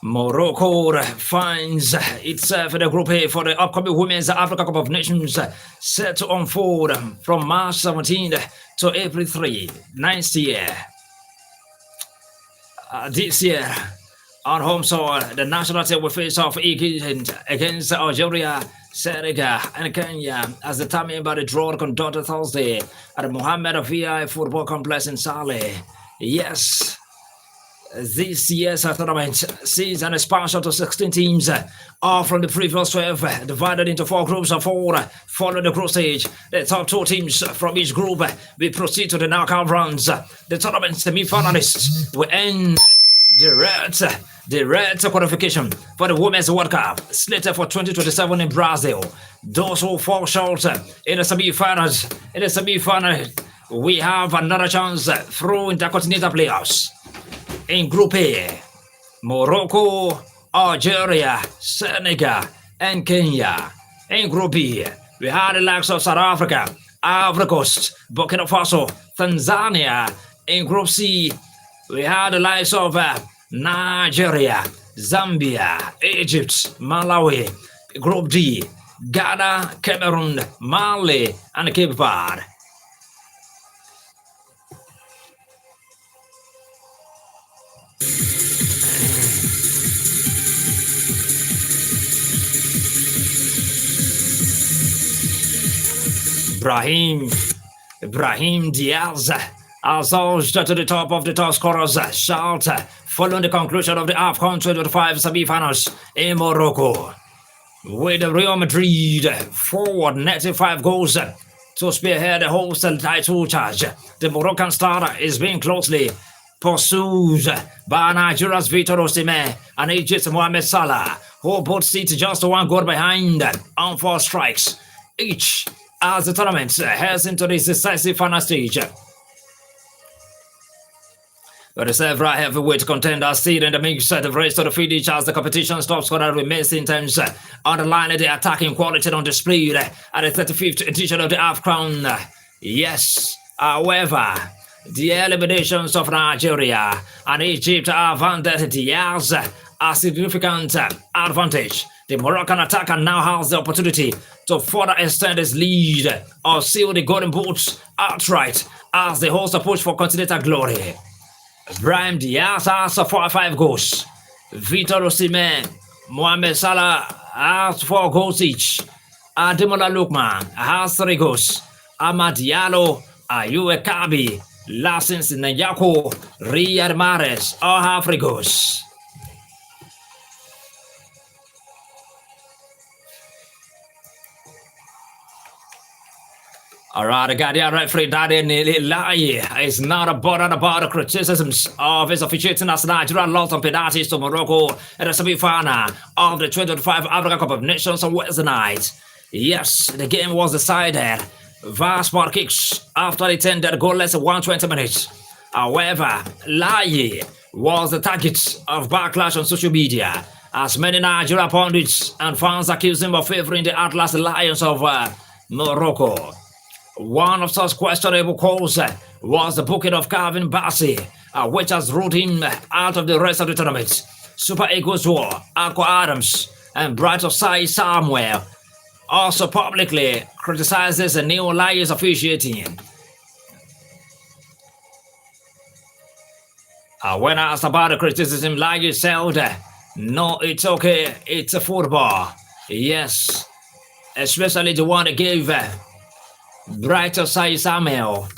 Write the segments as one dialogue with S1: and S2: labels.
S1: Morocco finds itself in the Group A for the upcoming Women's Africa Cup of Nations set to unfold from March 17th to April 3 next year. This year, on home soil, the national team will face off against Algeria, Senegal, and Kenya as determined by the draw conducted Thursday at the Mohammed VI Football Complex in Saleh. Yes, this year's tournament sees an expansion to 16 teams, all from the previous 12, divided into 4 groups of 4. Following the group stage, the top 2 teams from each group will proceed to the knockout rounds. The tournament semi-finalists will end direct qualification for the Women's World Cup, slated for 2027 in Brazil. Those who fall short in the semi-finals, we have another chance through intercontinental playoffs. In Group A, Morocco, Algeria, Senegal, and Kenya. In Group B, we had the likes of South Africa, Ivory Coast, Burkina Faso, Tanzania. In Group C, we had the likes of Nigeria, Zambia, Egypt, Malawi. Group D, Ghana, Cameroon, Mali, and Cape Verde. Brahim Diaz has surged to the top of the top scorers chart following the conclusion of the AFCON 2025 semi-finals in Morocco. With Real Madrid forward netting 5 goals to spearhead the host title charge, the Moroccan star is being closely pursued by Nigeria's Victor Osimhen and Egypt's Mohamed Salah, who both sit just 1 goal behind on 4 strikes each as the tournament heads into this decisive final stage. But the several heavyweight contenders still in the mix of the race to the finish as the competition's top scorer remains intense, underlining the attacking quality on display at the 35th edition of the AFCON. Yes, however, the eliminations of Nigeria and Egypt have handed Diaz a significant advantage. The Moroccan attacker now has the opportunity to further extend his lead or seal the golden boots outright as the hosts push for continental glory. Brahim Diaz has 5 goals. Victor Osimhen, Mohamed Salah has 4 goals each. Ademola Lookman has 3 goals. Amad Diallo, Ayew Kabi, Lassens Nyako, Riyad Mahrez all have 3 goals. Alright, the Guardian referee Dade Nililaye is not bothered about the criticisms of his officiating as Nigeria lost on penalties to Morocco in the semi-final of the 2025 Africa Cup of Nations on Wednesday night. Yes, the game was decided via spot kicks after the tended goalless 120 minutes. However, Laye was the target of backlash on social media as many Nigeria pundits and fans accused him of favoring the Atlas Lions of Morocco. One of such questionable calls was the booking of Calvin Bassey, which has ruled him out of the rest of the tournament. Super Eagles War, Akwa Adams, and Bright Osai Samuel also publicly criticizes the new Lions officiating. When asked about the criticism, Lions said, "No, it's okay, it's a football." Yes, especially the one they gave Bright Osai Samuel.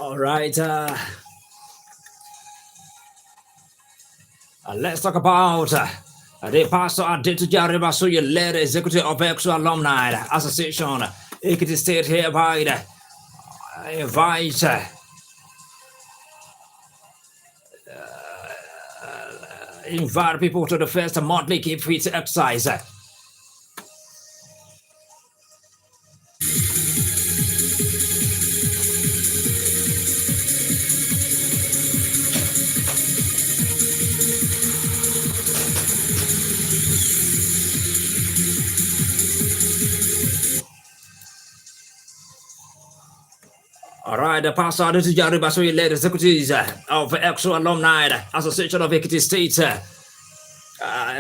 S1: All right. Let's talk about the Pastor Aditya Ribasuya led executive of Exo Alumni Association. Ekiti State hereby invite people to the first monthly keep fit exercise. All right, the Pastor Aditya Ribasuya led executives of Exo Alumni Association of Ekiti State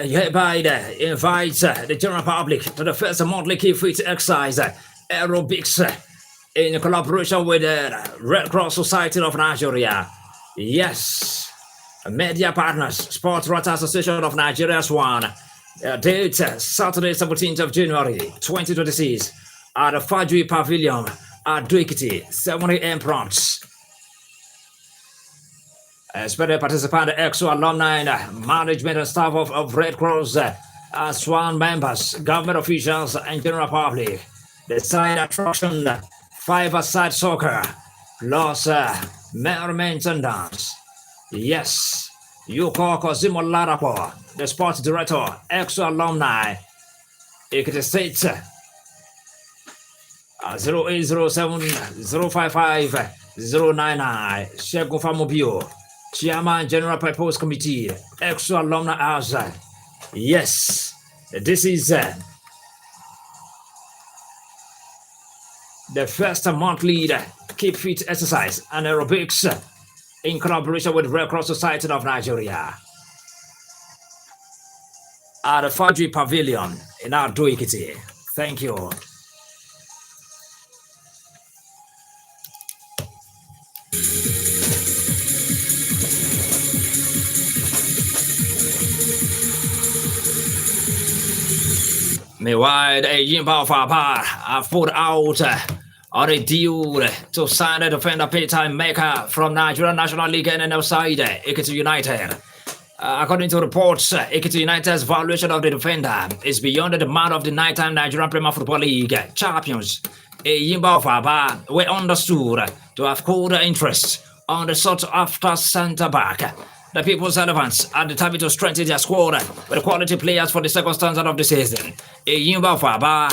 S1: hereby invite the general public to the first monthly keep fit exercise aerobics in collaboration with the Red Cross Society of Nigeria. Yes, media partners, Sports Writers Association of Nigeria SWAN. Date Saturday, 17th of January 2026 at the Fajri Pavilion at Duikiti, 7 a.m. prompts. Expected participant EXO alumni, management and staff of Red Cross, SWAN members, government officials, and general public. The side attraction, 5-a-side soccer, plus merriment and dance. Yes, Yuko Kozimo Larapo, the sports director, EXO alumni, Ekiti State, 0807 055 099, Shegun Famobio, Chairman General Purpose Committee, EXO alumni as yes, this is the first monthly keep fit exercise and aerobics in collaboration with Red Cross Society of Nigeria at the Fajri Pavilion in Ado Ekiti. Thank you. Meanwhile, a Yimba Fapa have put out on a deal to sign a defender paytime maker from Nigeria National League and outside Ekiti United. According to reports, Ekiti United's valuation of the defender is beyond the demand of the nighttime Nigerian Premier Football League champions. A Yimba Fapa were understood to have called interest on the sought-after centre-back. The People's Elephants are determined to strengthen their squad with quality players for the second standard of the season. Yimba Faba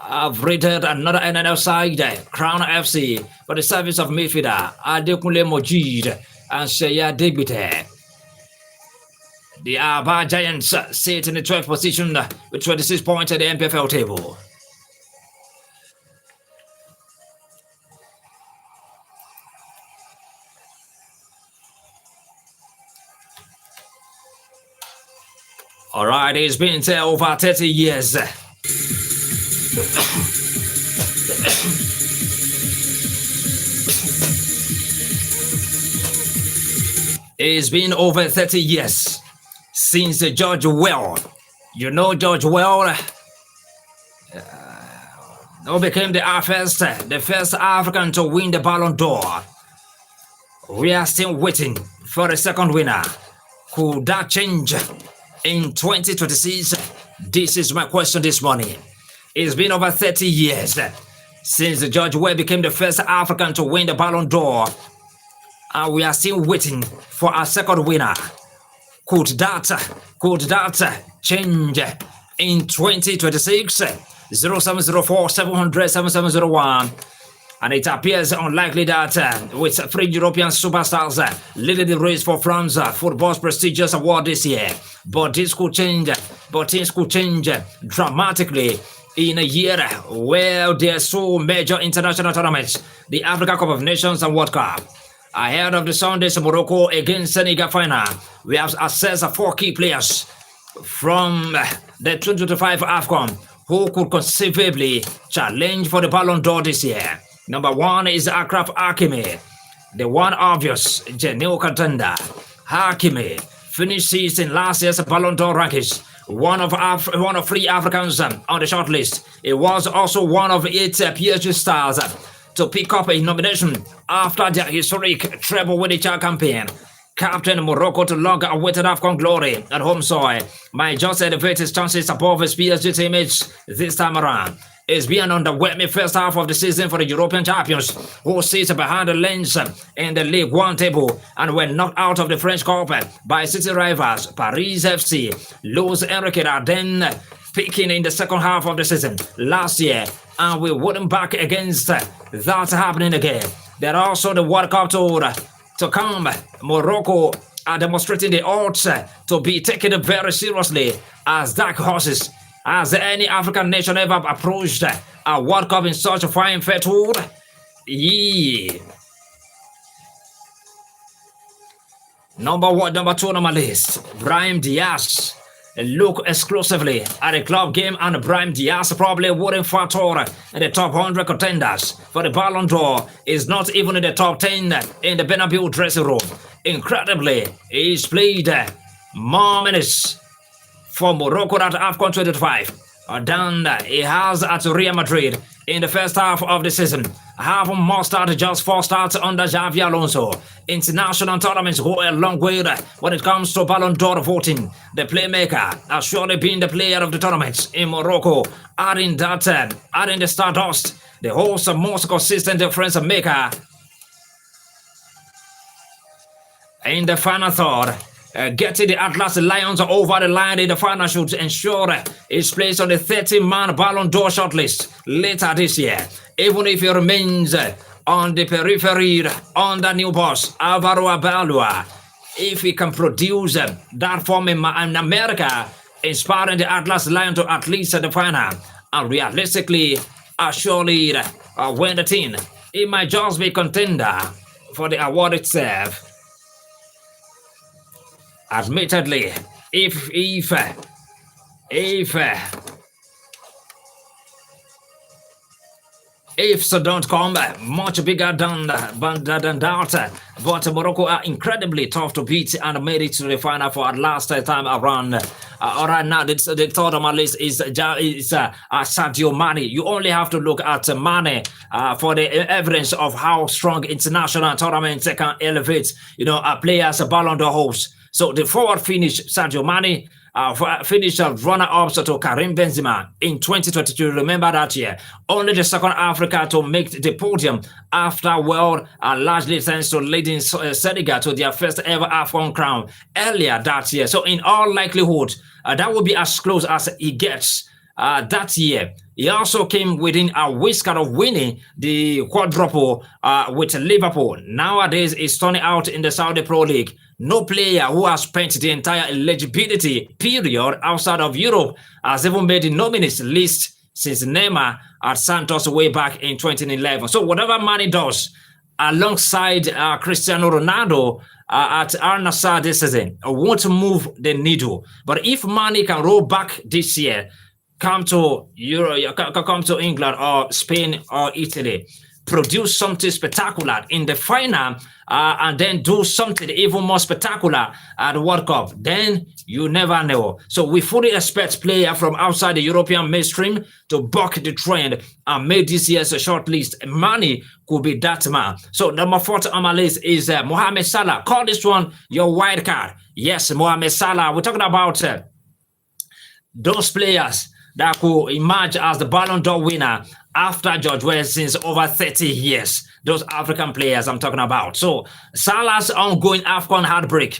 S1: have rated another NNL side, Crown FC, for the service of midfielder Adekunle Mojid and Sheya Degbite. The Aba Giants sit in the 12th position with 26 points at the MPFL table. All right, it's been over 30 years. It's been over 30 years since George Well, you know George Well, who became the first African to win the Ballon d'Or. We are still waiting for the second winner. Could that change in 2026? This is my question this morning. It's been over 30 years since George Weah became the first African to win the Ballon d'Or, and we are still waiting for a second winner. Could that change in 2026? 0704 700 7701. And it appears unlikely that with 3 European superstars leading the race for France football's prestigious award this year. But things could change dramatically in a year where there's so major international tournaments, the Africa Cup of Nations and World Cup. Ahead of the Sunday's Morocco against Senegal final, we have assessed 4 key players from the 2025 AFCON who could conceivably challenge for the Ballon d'Or this year. Number 1 is Akraf Hakimi, the one obvious genuine contender. Hakimi finished 6th in last year's Ballon d'Or rankings, one of 3 Africans on the shortlist. He was also one of 8 PSG stars to pick up a nomination after their historic treble winning campaign. Captain Morocco to long awaited AFCON glory at home soil might just elevate his chances above his PSG teammates this time around. It's been an underwhelming first half of the season for the European champions, who sit behind the lens in the League One table and were knocked out of the French Cup by city rivals Paris FC. Luis Enrique are then peaking in the second half of the season last year, and we wouldn't back against that happening again. There are also the World Cup tour to come. Morocco are demonstrating the odds to be taken very seriously as dark horses. Has any African nation ever approached a World Cup in such a fine fettle? Yeah. Number two on my list, Brahim Diaz. Look exclusively at the club game, and Brahim Diaz probably wouldn't factor in the top 100 contenders for the Ballon d'Or. Is not even in the top 10 in the Bernabeu dressing room. Incredibly, he's played more minutes for Morocco at AFCON 2025 than he has at Real Madrid in the first half of the season. Have mustered just 4 starts under Xavi Alonso. International tournaments go a long way when it comes to Ballon d'Or voting. The playmaker has surely been the player of the tournament in Morocco, adding the stardust. The host most consistent difference maker in the final third. Getting the Atlas Lions over the line in the final should ensure his place on the 30-man Ballon d'Or shortlist later this year, even if he remains on the periphery under new boss Alvaro Abalua. If he can produce that form in America, inspiring the Atlas Lions to at least the final, and realistically, surely win the team, he might just be contender for the award itself. Admittedly, if so don't come much bigger than that, but Morocco are incredibly tough to beat and made it to the final for the last time around. All right, now the third on my list is Sadio Mane. You only have to look at Mane for the evidence of how strong international tournaments can elevate, a player's Ballon d'Or host. So the forward finish, Sadio Mane, finished runner-up to Karim Benzema in 2022. Remember that year. Only the second Africa to make the podium after largely thanks to leading Senegal to their first ever AFCON crown earlier that year. So in all likelihood, that will be as close as he gets that year. He also came within a whisker of winning the quadruple with Liverpool. Nowadays, he's turning out in the Saudi Pro League. No player who has spent the entire eligibility period outside of Europe has even made the nominees list since Neymar at Santos way back in 2011. So whatever Mane does alongside Cristiano Ronaldo at Al Nassr this season won't move the needle. But if Mane can roll back this year, come to England or Spain or Italy, produce something spectacular in the final, and then do something even more spectacular at the World Cup, then you never know. So we fully expect players from outside the European mainstream to buck the trend and make this year's short list. Mane could be that man. So number 4 on my list is Mohamed Salah. Call this one your wild card. Yes, Mohamed Salah. We're talking about those players that could emerge as the Ballon d'Or winner after George Weah since over 30 years. Those African players I'm talking about. So Salah's ongoing AFCON heartbreak,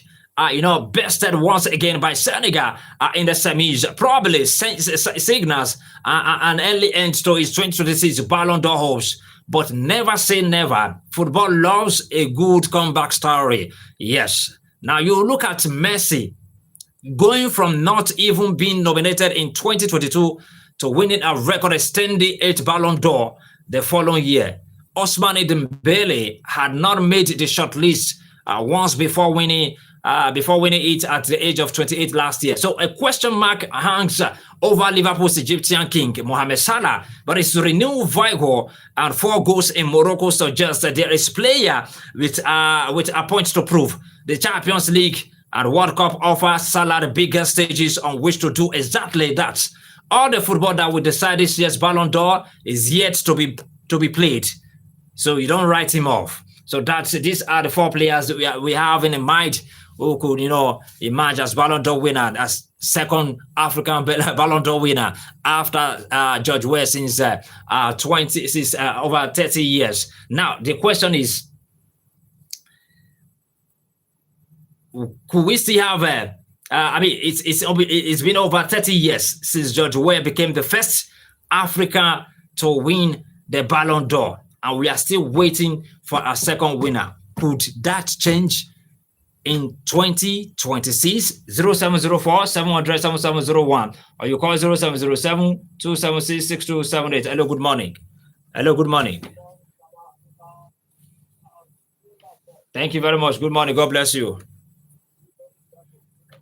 S1: bested once again by Senegal in the semis, probably signals an early end to his 2026 Ballon d'Or hopes. But never say never. Football loves a good comeback story. Yes. Now you look at Messi, going from not even being nominated in 2022 to winning a record-extending 8 Ballon d'Or the following year. Ousmane Dembele had not made the shortlist once before winning it at the age of 28 last year. So a question mark hangs over Liverpool's Egyptian king, Mohamed Salah, but his renewed vigor and 4 goals in Morocco suggests that there is player with a point to prove. The Champions League and World Cup offer Salah the biggest stages on which to do exactly that. All the football that will decide this year's Ballon d'Or is yet to be played. So you don't write him off. So these are the 4 players that we have in mind who could, emerge as Ballon d'Or winner, as second African Ballon d'Or winner after George Weah since over 30 years. Now the question is, could we still have it's been over 30 years since George Weah became the first African to win the Ballon d'Or, and we are still waiting for a second winner. Could that change in 2026? 0704 700 7701, or you call 0707 276 6278. Hello, good morning. Hello, good morning. Thank you very much. Good morning. God bless you.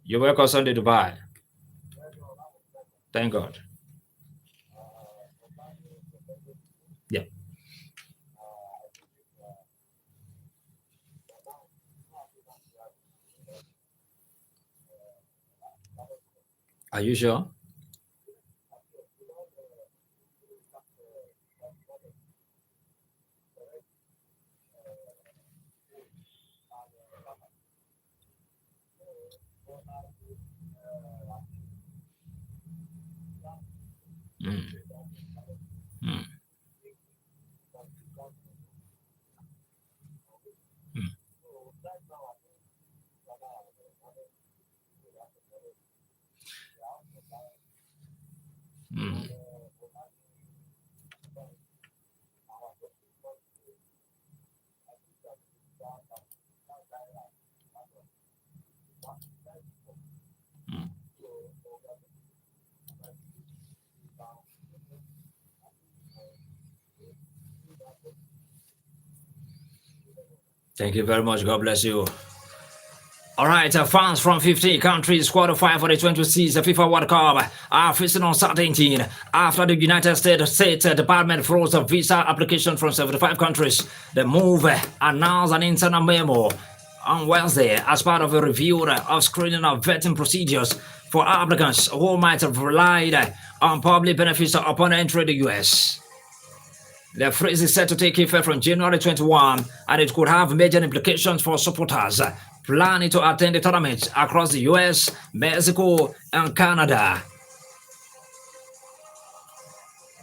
S1: You're welcome, Sunday Dubai. Thank God. Yeah. Are you sure? Thank you very much. God bless you. All right, fans from 15 countries qualify for the 26th FIFA World Cup are facing uncertainty after the United States State Department froze a visa application from 75 countries. The move announced an internal memo on Wednesday as part of a review of screening of vetting procedures for applicants who might have relied on public benefits upon entering the U.S. The freeze is set to take effect from January 21, and it could have major implications for supporters planning to attend the tournament across the US, Mexico, and Canada.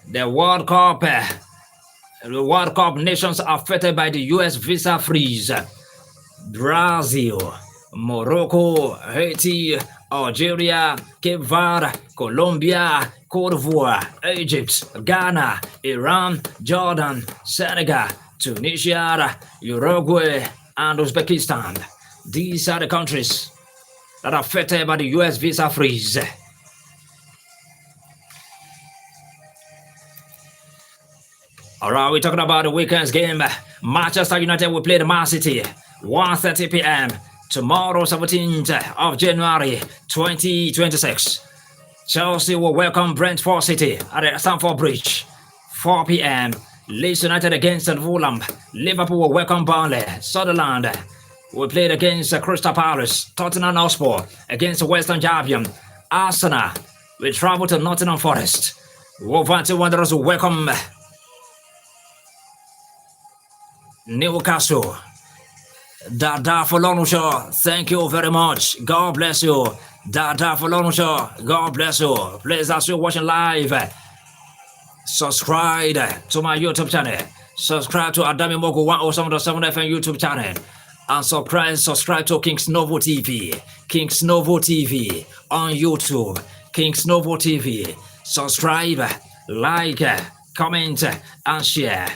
S1: The World Cup nations affected by the US visa freeze: Brazil, Morocco, Haiti, Algeria, Cape Verde, Colombia, Cote d'Ivoire, Egypt, Ghana, Iran, Jordan, Senegal, Tunisia, Uruguay, and Uzbekistan. These are the countries that are affected by the US visa freeze. All right, we're talking about the weekend's game. Manchester United will play the Man City, 1:30 p.m. tomorrow, 17th of January, 2026. Chelsea will welcome Brentford City at Stamford Bridge, 4 p.m. Leeds United against Fulham. Liverpool will welcome Burnley. Sunderland will play against Crystal Palace. Tottenham Hotspur against Western Champion. Arsenal will travel to Nottingham Forest. Wolverhampton Wanderers will welcome Newcastle. Dada Folonunshaw, thank you very much. God bless you. Dada Folonunshaw, God bless you. Please, as you're watching live, subscribe to my YouTube channel. Subscribe to Adami Mogo 107.7 FM YouTube channel. And subscribe to kingsnovo TV. kingsnovo TV on YouTube. kingsnovo TV. Subscribe, like, comment, and share.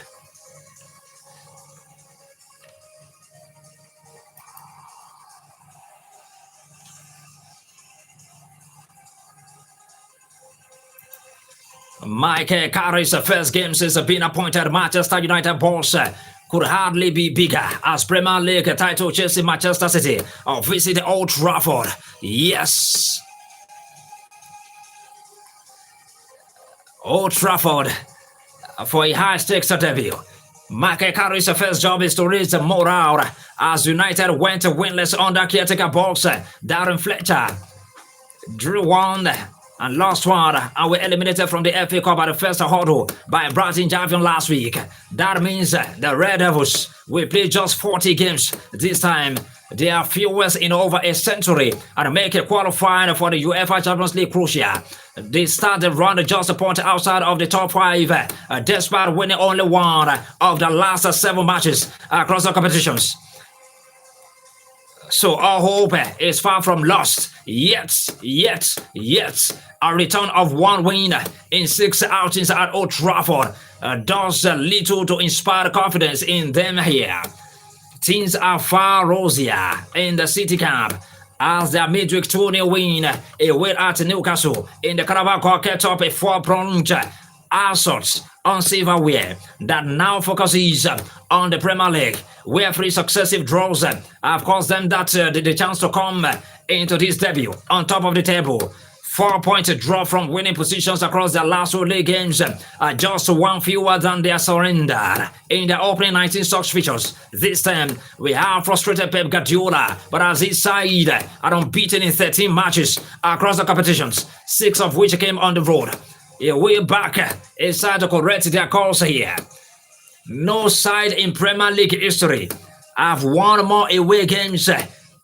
S1: Mike Carey's first game since being appointed Manchester United boss could hardly be bigger as Premier League title chasing Manchester City visit Old Trafford. Yes, Old Trafford for a high-stakes debut. Mike Carey's first job is to raise the morale as United went winless under caretaker boss Darren Fletcher. Drew won and lost one, and were eliminated from the FA Cup at the first hurdle by Brighton Javion last week. That means the Red Devils will play just 40 games this time. They are fewest in over a century and make a qualifying for the UEFA Champions League crucial. They started run just a point outside of the top 5, despite winning only one of the last 7 matches across the competitions. So all hope is far from lost. Yet, a return of one win in 6 outings at Old Trafford does little to inspire confidence in them here. Things are far rosier in the City camp as their midweek 2-0 win away at Newcastle in the Carabao Cup kept up a 4-pronged assault on silverware that now focuses on the Premier League, where 3 successive draws have caused them the chance to come into this debut on top of the table. 4-point draw from winning positions across their last 2 league games, just 1 fewer than their surrender in the opening 19 Sox features. This time, we have frustrated Pep Guardiola, but as his side are unbeaten in 13 matches across the competitions, 6 of which came on the road. A way back is trying to correct their course here. No side in Premier League history have won more away games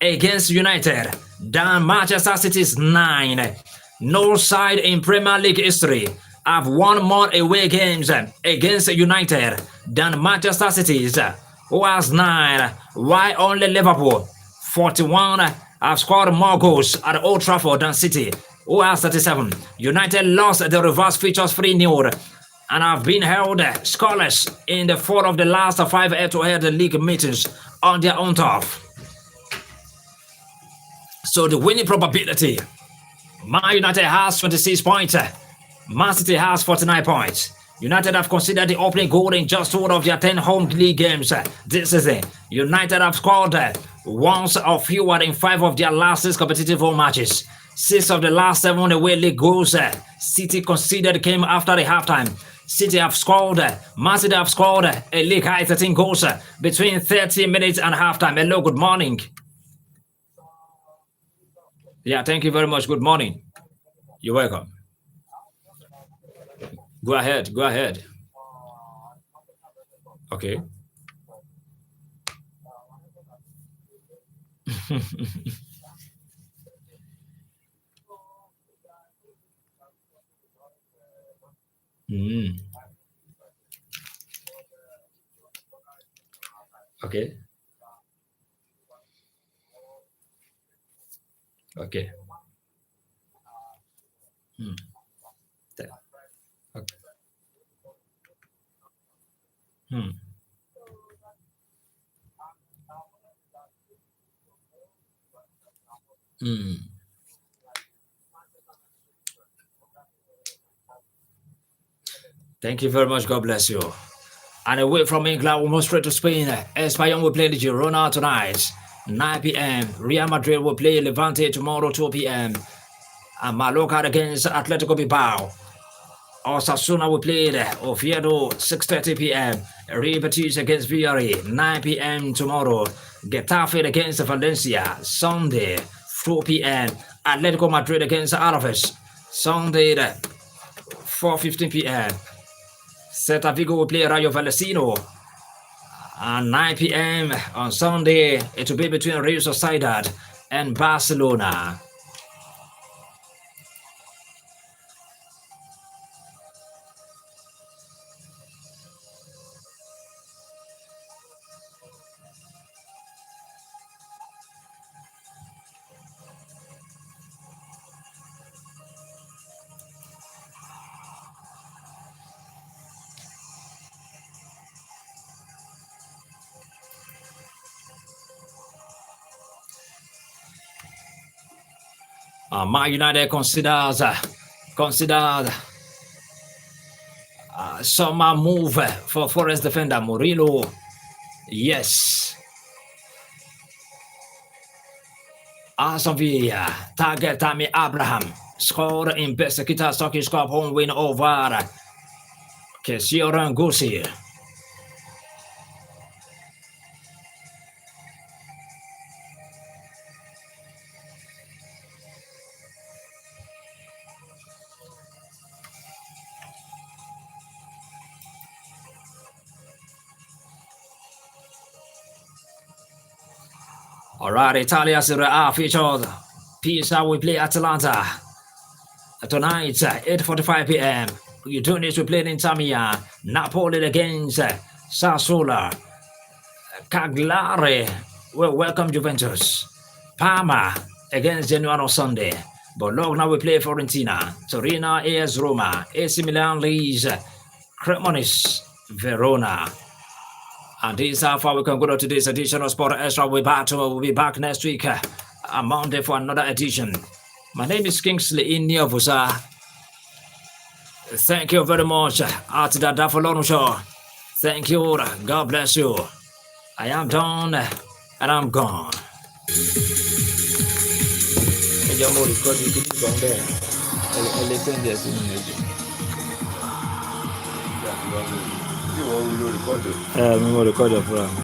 S1: against United than Manchester City's 9. No side in Premier League history have won more away games against United than Manchester City's, who has 9, while only Liverpool, 41, have scored more goals at Old Trafford than City, who has 37. United lost the reverse features 3-0 and have been held scoreless in the 4 of the last 5 head-to-head league meetings on their own turf. So the winning probability: Man United has 26 points, Man City has 49 points. United have considered the opening goal in just 2 of their 10 home league games this season. United have scored once or fewer in 5 of their last 6 competitive home matches. 6 of the last 7 away league goals City conceded came after the halftime. City have scored, Man City have scored a league high 13 goals between 30 minutes and halftime. Hello, good morning. Yeah, thank you very much. Good morning. You're welcome. Go ahead. Okay. Okay. Okay. Okay. Thank you very much. God bless you. And away from England, we move straight to Spain. Espanyol will play the Girona tonight, 9 p.m. Real Madrid will play Levante tomorrow, 2 p.m. And Mallorca against Atletico Bilbao. Osasuna will play Oviedo, 6:30 p.m. Real Betis against Villarreal, 9 p.m. tomorrow. Getafe against Valencia, Sunday, 4 p.m. Atletico Madrid against Alaves, Sunday, 4:15 p.m. Celta Vigo will play Rayo Vallecano at 9 p.m. on Sunday. It will be between Real Sociedad and Barcelona. Man United considered some move for Forest defender Murillo. Yes. Aston Villa target Tammy Abraham scored in Besiktas Turkish Cup home win over Kesioran Gusi. All right, Italia Serie A featured Pisa will play Atalanta tonight, 8:45 p.m. Udinese will play in Inter Milan. Napoli against Sassuolo. Cagliari will welcome Juventus. Parma against Genoa on Sunday. Bologna will play Fiorentina. Torino AS Roma. AC Milan leads Cremonese Verona. And this is how far we can go to today's edition of Sport Extra. We'll be back next week on Monday for another edition. My name is Kingsley Novo. Thank you very much at the Dafalon Show. Thank you. God bless you. I am done and I'm gone.